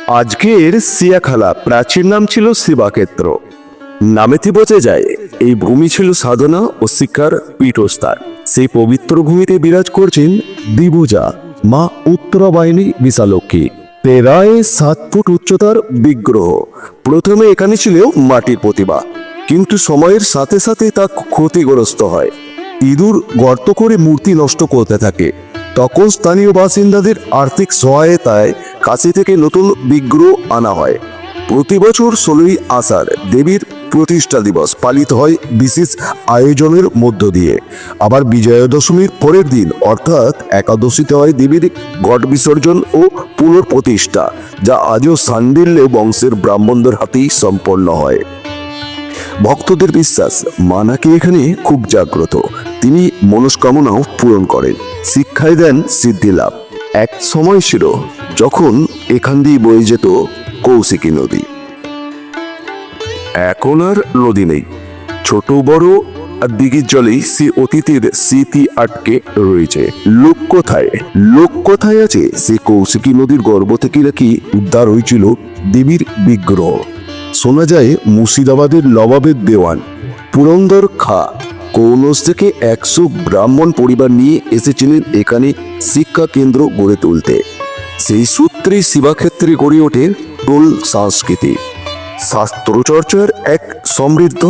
আজকের সিয়াখালা প্রাচীন নাম ছিল শিবাক্ষেত্র। নামেতে বোঝা যায় এই ভূমি ছিল সাধনা ও শিক্ষার পীঠস্থান। সেই পবিত্র ভূমিতে বিরাজ করছেন দিবুজা মা উত্তরাবাহিনী বিশালক্ষী। প্রায় 7 ফুট উচ্চতার বিগ্রহ। প্রথমে এখানে ছিল মাটির প্রতিমা, কিন্তু সময়ের সাথে সাথে তা ক্ষতিগ্রস্ত হয়। ইঁদুর গর্ত করে মূর্তি নষ্ট করতে থাকে। তখন স্থানীয় বাসিন্দাদের আর্থিক সহায়তায় কাছে থেকে নতুন বিগ্রহ আনা হয়। প্রতি বছর 16ই আষাঢ় দেবীর প্রতিষ্ঠা দিবস পালিত হয় বিশেষ আয়োজনের মধ্য দিয়ে। আবার বিজয়া দশমীর পরের দিন অর্থাৎ একাদশীতে হয় দেবীর ঘট বিসর্জন ও পুনঃপ্রতিষ্ঠা, যা আজও শাণ্ডিল্য বংশের ব্রাহ্মণদের হাতেই সম্পন্ন হয়। ভক্তদের বিশ্বাস মা নাকি এখানে খুব জাগ্রত। তিনি মনস্কামনাও পূরণ করেন, শিক্ষায় দেন সিদ্ধি লাভ। এক সময় ছিল যখন এখান দিয়ে বয়ে যেত কৌশিকী নদী। এখন আর নদী নেই। ছোট বড় আর দিঘির জলেই সে অতীতের স্মৃতি আটকে রয়েছে। লোককথায় আছে সে কৌশিকী নদীর গর্ভ থেকে নাকি উদ্ধার হয়েছিল দেবীর বিগ্রহ। শোনা যায় মুর্শিদাবাদের নবাবের দেওয়ান পুরন্দর খা কৌনস থেকে 100 ব্রাহ্মণ পরিবার নিয়ে এসেছিলেন এখানে শিক্ষা কেন্দ্র গড়ে তুলতে। সেই সূত্রে শিবাক্ষেত্রে গড়ে ওঠে টোল সংস্কৃতি, শাস্ত্রচর্চার এক সমৃদ্ধ